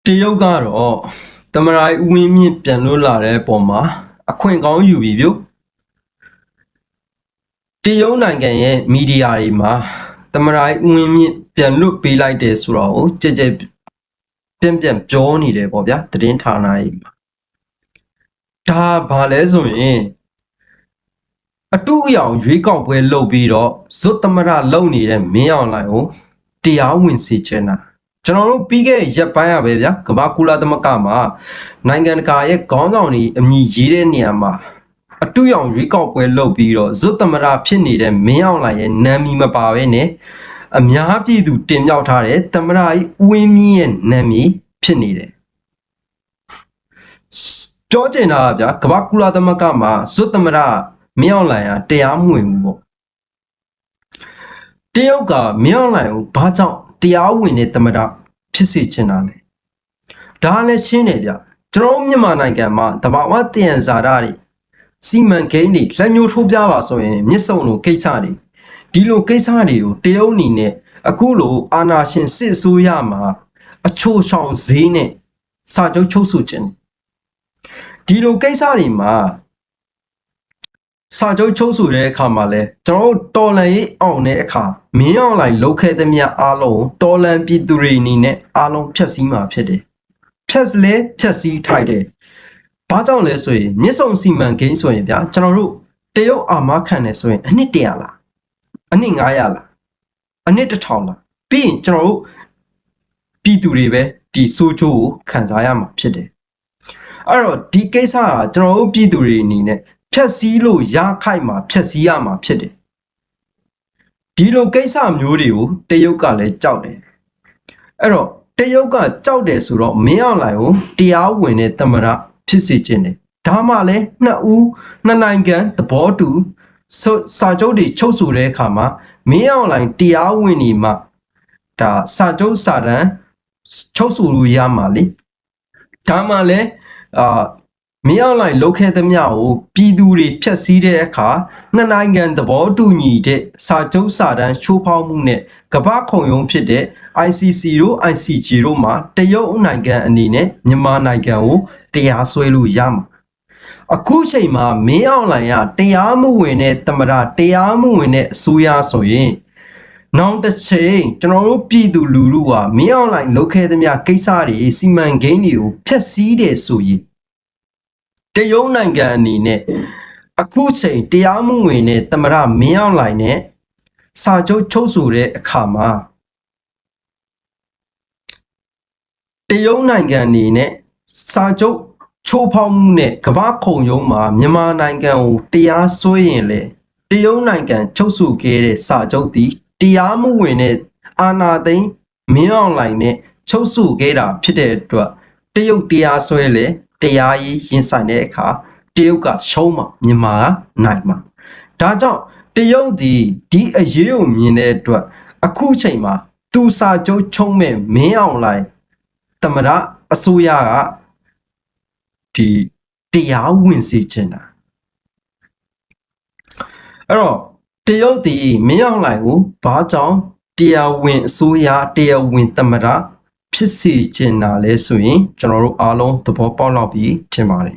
တရုတ်ကတော့သမ္မတဦးဝင်းမြင့်ပြန်လွတ်လာတဲ့ပုံမှာအခွင့်ကောင်းယူပြီးပြုတရုတ်နိုင်ငံရဲ့မီဒီယာတွေမှာသမ္မတဦးဝင်းမြင့်ပြန်လွတ်ပေးလိုက်တယ်ဆိုတော့ကြက်ပြန်ပြောနေတယ်ပေါ့ဗျာသတင်းဌာနတွေမှာဒါဘာလဲဆိုရင်အတူအယောင်ရွေးကောက်ပွဲလုပ်ပြီးတော့ဇွတ်သမ္မတလုပ်နေတဲ့မင်းအောင်လှိုင်ကိုတရားဝင်စေချင်တာကျွန်တော်တို့ပြီးခဲ့ရက်ပိုင်းရပဲဗျာကမ္ဘာကုလသမဂ္ဂမှာနိုင်ငံတကာရဲ့ခေါင်းဆောင်တွေအမည်ရေးတဲ့နေရာမှာအတူရောင်ရွေးကောက်ပွဲလုပ်ပြီးတော့ဇွတ်သမ္မတဖြစ်နေတဲ့မင်းအောင်လှိုင်ရဲ့နာမည်မပါဘဲနဲ့အများပြည်သူတင်မြှောက်ထားတဲ့သမ္မတကြီးဦးဝင်းမြင့်ရဲ့နာမည်ဖြစ်နေတယ်ပြောချင်တာဗျာကမ္ဘာကုလသမဂ္ဂမှာဇွတ်သမ္မတမင်းအောင်လှိုင်ကတရားမဝင်ဘူးပေါ့တရုတ်ကမင်းအောင်လှိုင်ကိုဘာကြောင့်တရားဝင်တဲ့သမ္မတဖြစ်စေချင်တာလဲဒါလည်းရှင်းတယ်ဗျကျွန်တော်မြန်မာနိုင်ငံမှာတဘာဝတည်ရန်ဇာတာတွေစီမံကိန်းတွေလက်ညှိုးထိုးပြပါဆိုရင်မြစ်ဆုံလိုကိစ္စတွေဒီလိုကိစ္စတွေကိုတရုတ်အနေနဲ့အခုလိုအာဏာရှင်စစ်အစိုးရမှာအချိုးချောင်ဈေးနဲ့စာချုပ်ချုပ်ဆိုခြင်းဒီလိုကိစ္စတွေမှာစာချုပ်ချုပ်ဆိုတဲ့အခါမှာလဲကျွန်တော်တို့တော်လန်ရေးအောင်တဲ့အခါမင်းအောင်လှိုင်လုတ်ခဲ့သမျှအားလုံးတော်လန်ပြည်သူတွေအနေနဲ့အားလုံးဖျက်ဆီးမှာဖြစ်တယ်ဖျက်ဆီးထိုက်တယ်ဘာကြောင့်လဲဆိုရင်မြစ်ဆုံစီမံကိန်းဆိုရင်ဗျာကျွန်တော်တို့တရုတ်အာမခံတယ်ဆိုရင်အနှစ်100လားအနှစ်900လားအနှစ်1000လားပြီးရင်ကျွန်တော်တို့ပြည်သူတွေပဲဒီစိုးချိုးကိုခံစားရမှာဖြစ်တယ်အဲ့တော့ဒီကိစ္စကကျွန်တော်တို့ပြည်သူတွေအနေနဲ့ဖြက်စီးလို့ရခိုက်မှာဖြက်စီးရမှာဖြစ်တယ်ဒီလိုကိစ္စမျိုးတွေကိုတရုတ်ကလည်းကြောက်တယ်အဲ့တော့တရုတ်ကကြောက်တယ်ဆိုတော့မင်းအောင်လှိုင်ကိုတရားဝင်တဲ့သမ္မတဖြစ်စေခြင်းတယ်ဒါမှလည်းနှစ်နိုင်ငံသဘောတူစာချုပ်တွေချုပ်ဆိုတဲ့အခါမှာမင်းအောင်လှိုင်တရားဝင်နေမှာဒါစာချုပ်စာတမ်းချုပ်ဆိုလို့ရမှာလေဒါမှလည်းမင်းအောင်လှိုင်လုတ်ခဲ့သမျှကိုပြည်သူတွေဖျက်ဆီးတဲ့အခါနှစ်နိုင်ငံသဘောတူညီတဲ့စာချုပ်စာတမ်းချိုးဖောက်မှုနဲ့ကမ္ဘာခုံရုံးဖြစ်တဲ့ ICC တို့ ICJ တို့မှာတရုတ်နိုင်ငံအနေနဲ့မြန်မာနိုင်ငံကိုတရားစွဲလို့ရမှာအခုချိန်မှာမင်းအောင်လှိုင်ကတရားမဝင်တဲ့သမ္မတတရားမဝင်တဲ့အစိုးရဆိုရင်နောက်တစ်ချိန်ကျွန်တော်တို့ပြည်သူလူထုကမင်းအောင်လှိုင်လုတ်ခဲ့သမျှကိစ္စတွေစီမံကိန်းတွေကိုဖျက်ဆီးတယ်ဆိုရင်တရုတ်နိုင်ငံအနေနဲ့အခုချိန်တရားမဝင်တဲ့သမ္မတမင်းအောင်လှိုင်နဲ့စာချုပ်ချုပ်ဆိုတဲ့အခါမှာတရုတ်နိုင်ငံအနေနဲ့စာချုပ်ချိုးဖောက်မှုနဲ့ကမ္ဘာခုံရုံးမှာမြန်မာနိုင်ငံကိုတရားစွဲရင်လေတရုတ်နိုင်ငံချုပ်ဆိုခဲ့တဲ့စာချုပ်သည်တရားမဝင်တဲ့အာဏာသိမ်းမင်းအောင်လှိုင်နဲ့ချုပ်ဆိုခဲ့တာဖြစ်တဲ့အတွက်တရုတ်တရားစွဲလေတရားရေးရင်ဆိုင်တဲ့အခါတရုတ်ကရှုံးမှာမြန်မာကနိုင်မှာဒါကြောင့်တရုတ်ဒီအရေးကိုမြင်တဲ့အတွက်အခုချိန်မှာသူစာချုပ်ချုံးမဲ့မင်းအောင်လှိုင်သမ္မတအစိုးရကဒီတရားဝင်စေချင်တာအဲ့တော့တရုတ်မင်းအောင်လှိုင်ကိုဘာကြောင့်တရားဝင်အစိုးရတရားဝင်သမ္မတဖြစ်စေချင်တာလဲဆိုရင်ကျွန်တော်တို့အားလုံးသဘောပေါက်လောက်ပြီးထင်ပါတယ်